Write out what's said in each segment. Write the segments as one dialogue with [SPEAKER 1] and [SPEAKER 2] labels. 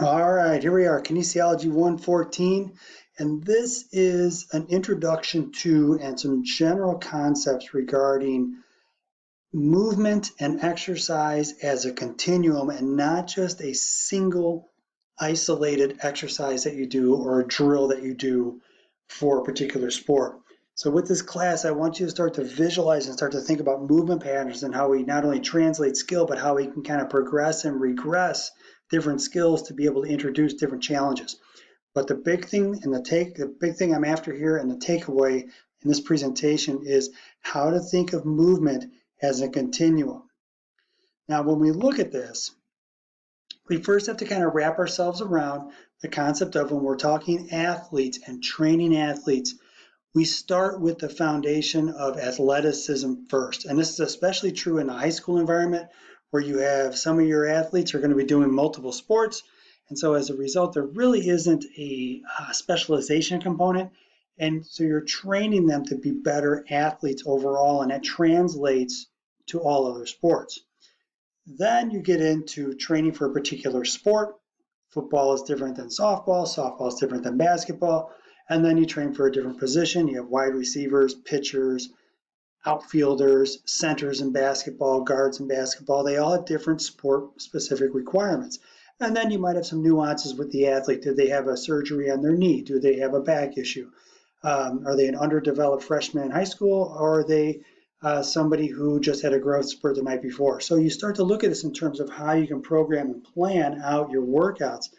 [SPEAKER 1] All right, here we are, Kinesiology 114, and this is an introduction to and some general concepts regarding movement and exercise as a continuum and not just a single isolated exercise that you do or a drill that you do for a particular sport. So with this class, I want you to start to visualize and start to think about movement patterns and how we not only translate skill, but how we can kind of progress and regress different skills to be able to introduce different challenges. But the big thing and the big thing I'm after here and the takeaway in this presentation is how to think of movement as a continuum. Now, when we look at this, we first have to kind of wrap ourselves around the concept of when we're talking athletes and training athletes, we start with the foundation of athleticism first. And this is especially true in a high school environment where you have some of your athletes are going to be doing multiple sports. And so as a result, there really isn't a specialization component. And so you're training them to be better athletes overall, and that translates to all other sports. Then you get into training for a particular sport. Football is different than softball, softball is different than basketball, and then you train for a different position. You have wide receivers, pitchers, outfielders, centers in basketball, guards in basketball. They all have different sport-specific requirements. And then you might have some nuances with the athlete. Did they have a surgery on their knee? Do they have a back issue? Are they an underdeveloped freshman in high school, or are they somebody who just had a growth spurt the night before? So you start to look at this in terms of how you can program and plan out your workouts,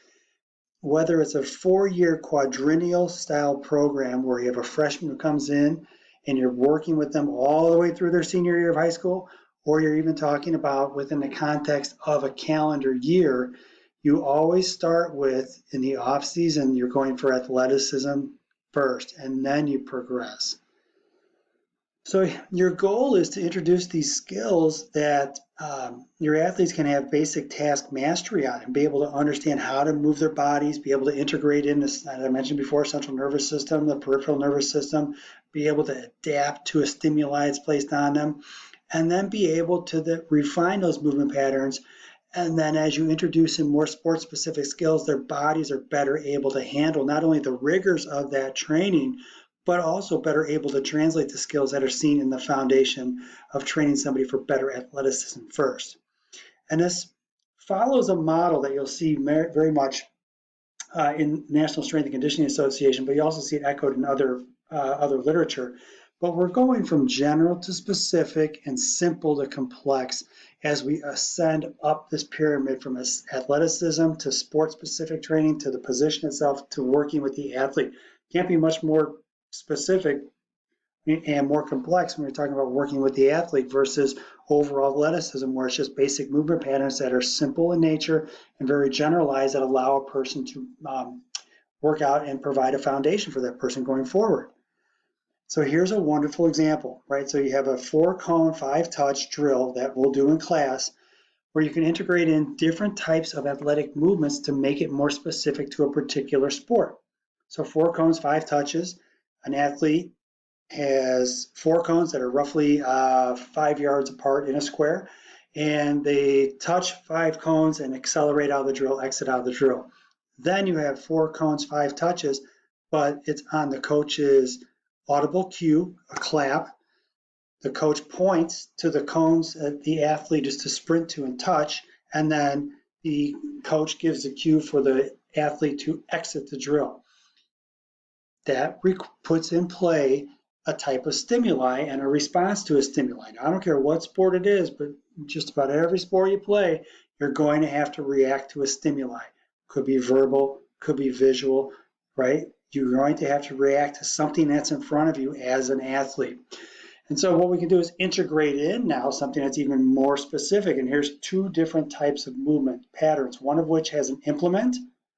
[SPEAKER 1] whether it's a 4-year quadrennial style program where you have a freshman who comes in and you're working with them all the way through their senior year of high school, or you're even talking about within the context of a calendar year. You always start with, in the off season, you're going for athleticism first, and then you progress. So your goal is to introduce these skills that your athletes can have basic task mastery on and be able to understand how to move their bodies, be able to integrate in this, as I mentioned before, central nervous system, the peripheral nervous system, be able to adapt to a stimuli that's placed on them, and then be able to refine those movement patterns. And then as you introduce in more sport-specific skills, their bodies are better able to handle not only the rigors of that training, but also better able to translate the skills that are seen in the foundation of training somebody for better athleticism first. And this follows a model that you'll see very much in National Strength and Conditioning Association, but you also see it echoed in other literature. But we're going from general to specific and simple to complex as we ascend up this pyramid from athleticism to sport-specific training to the position itself to working with the athlete. Can't be much more specific and more complex when you're talking about working with the athlete versus overall athleticism, where it's just basic movement patterns that are simple in nature and very generalized that allow a person to work out and provide a foundation for that person going forward. So here's a wonderful example, right? So you have a 4-cone, 5-touch drill that we'll do in class where you can integrate in different types of athletic movements to make it more specific to a particular sport. So 4 cones, 5 touches. An athlete has 4 cones that are roughly 5 yards apart in a square, and they touch 5 cones and accelerate out of the drill, exit out of the drill. Then you have 4 cones, 5 touches, but it's on the coach's audible cue, a clap. The coach points to the cones that the athlete is to sprint to and touch, and then the coach gives the cue for the athlete to exit the drill. That puts in play a type of stimuli and a response to a stimuli. Now, I don't care what sport it is, but just about every sport you play, you're going to have to react to a stimuli. Could be verbal, could be visual, right? You're going to have to react to something that's in front of you as an athlete. And so what we can do is integrate in now something that's even more specific. And here's 2 different types of movement patterns, one of which has an implement.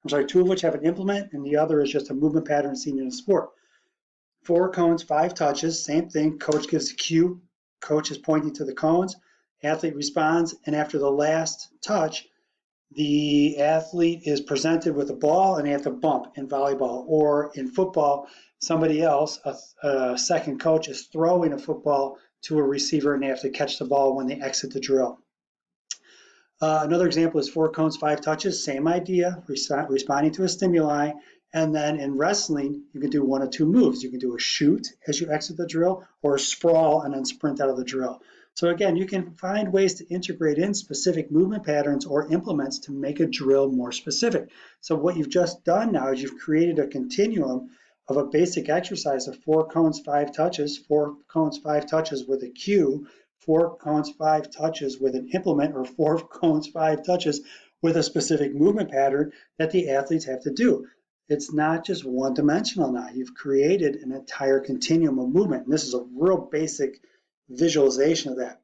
[SPEAKER 1] 2 of which have an implement, and the other is just a movement pattern seen in a sport. 4 cones, 5 touches, same thing. Coach gives a cue. Coach is pointing to the cones. Athlete responds, and after the last touch, the athlete is presented with a ball and they have to bump in volleyball. Or in football, somebody else, a second coach, is throwing a football to a receiver and they have to catch the ball when they exit the drill. Another example is 4 cones, 5 touches, same idea, responding to a stimuli. And then in wrestling, you can do 1 of 2 moves. You can do a shoot as you exit the drill, or a sprawl and then sprint out of the drill. So again, you can find ways to integrate in specific movement patterns or implements to make a drill more specific. So what you've just done now is you've created a continuum of a basic exercise of 4 cones, 5 touches, 4 cones, 5 touches with a cue, 4 cones, 5 touches with an implement, or 4 cones, 5 touches with a specific movement pattern that the athletes have to do. It's not just one-dimensional now. You've created an entire continuum of movement, and this is a real basic visualization of that.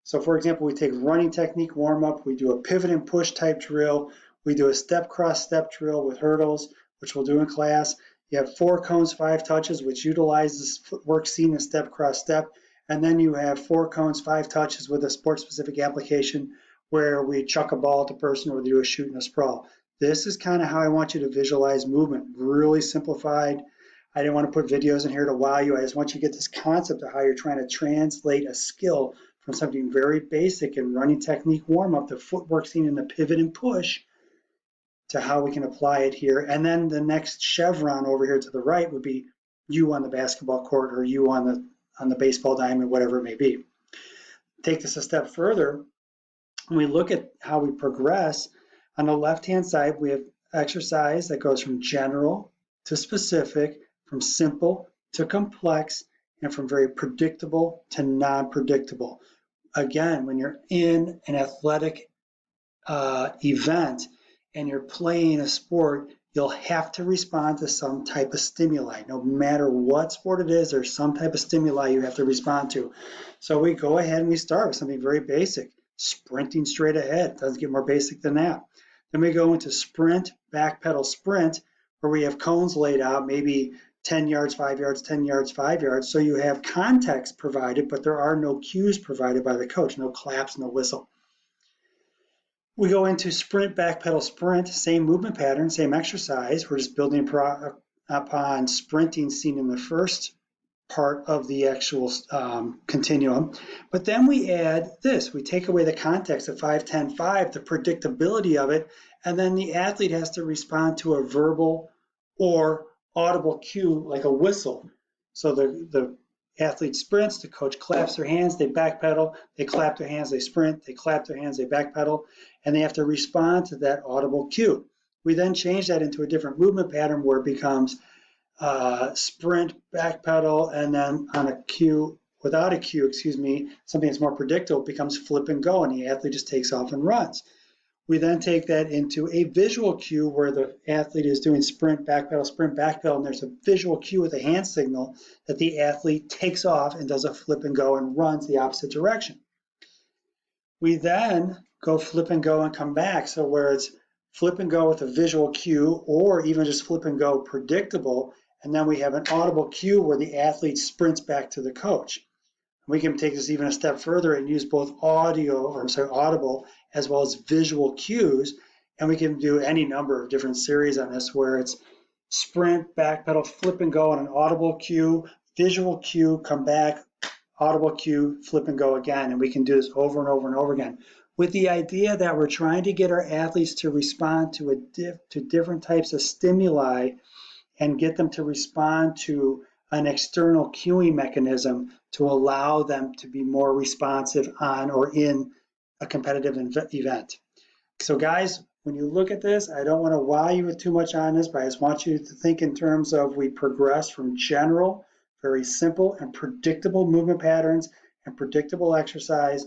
[SPEAKER 1] So for example, we take running technique warm-up, we do a pivot and push type drill, we do a step cross step drill with hurdles, which we'll do in class. You have 4 cones, 5 touches, which utilizes footwork seen in step cross step. And then you have 4 cones, 5 touches with a sport-specific application where we chuck a ball at the person or we do a shoot and a sprawl. This is kind of how I want you to visualize movement, really simplified. I didn't want to put videos in here to wow you. I just want you to get this concept of how you're trying to translate a skill from something very basic in running technique warm-up, the footwork seen in the pivot and push, to how we can apply it here. And then the next chevron over here to the right would be you on the basketball court or you on the baseball diamond, whatever it may be. Take this a step further. When we look at how we progress, on the left-hand side, we have exercise that goes from general to specific, from simple to complex, and from very predictable to non-predictable. Again, when you're in an athletic event and you're playing a sport, you'll have to respond to some type of stimuli. No matter what sport it is, there's some type of stimuli you have to respond to. So we go ahead and we start with something very basic, sprinting straight ahead. It doesn't get more basic than that. Then we go into sprint, back pedal sprint, where we have cones laid out, maybe 10 yards, 5 yards, 10 yards, 5 yards. So you have context provided, but there are no cues provided by the coach, no claps, no whistle. We go into sprint, back pedal sprint, same movement pattern, same exercise. We're just building upon sprinting seen in the first part of the actual continuum. But then we add this. We take away the context of 5, 10, 5, the predictability of it, and then the athlete has to respond to a verbal or audible cue like a whistle. So the athlete sprints, the coach claps their hands, they backpedal, they clap their hands, they sprint, they clap their hands, they backpedal, and they have to respond to that audible cue. We then change that into a different movement pattern where it becomes sprint, backpedal, and then on a cue, without a cue, something that's more predictable, becomes flip and go, and the athlete just takes off and runs. We then take that into a visual cue where the athlete is doing sprint, backpedal, and there's a visual cue with a hand signal that the athlete takes off and does a flip and go and runs the opposite direction. We then go flip and go and come back. So where it's flip and go with a visual cue or even just flip and go predictable, and then we have an audible cue where the athlete sprints back to the coach. We can take this even a step further and use both audible as well as visual cues, and we can do any number of different series on this where it's sprint, backpedal, flip and go on an audible cue, visual cue, come back, audible cue, flip and go again, and we can do this over and over and over again with the idea that we're trying to get our athletes to respond to different types of stimuli and get them to respond to an external cueing mechanism to allow them to be more responsive on or in a competitive event. So guys, when you look at this, I don't want to wow you with too much on this, but I just want you to think in terms of we progress from general, very simple and predictable movement patterns and predictable exercise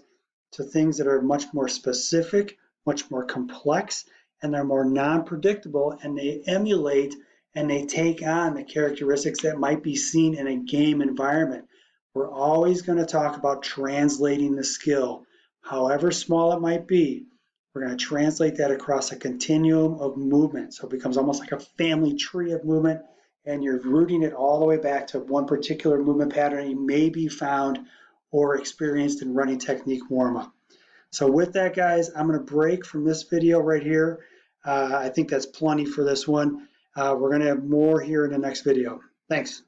[SPEAKER 1] to things that are much more specific, much more complex, and they're more non-predictable, and they emulate and they take on the characteristics that might be seen in a game environment. We're always going to talk about translating the skill, however small it might be. We're going to translate that across a continuum of movement. So it becomes almost like a family tree of movement, and you're rooting it all the way back to one particular movement pattern you may be found or experienced in running technique warm-up. So with that, guys, I'm going to break from this video right here. I think that's plenty for this one. We're going to have more here in the next video. Thanks.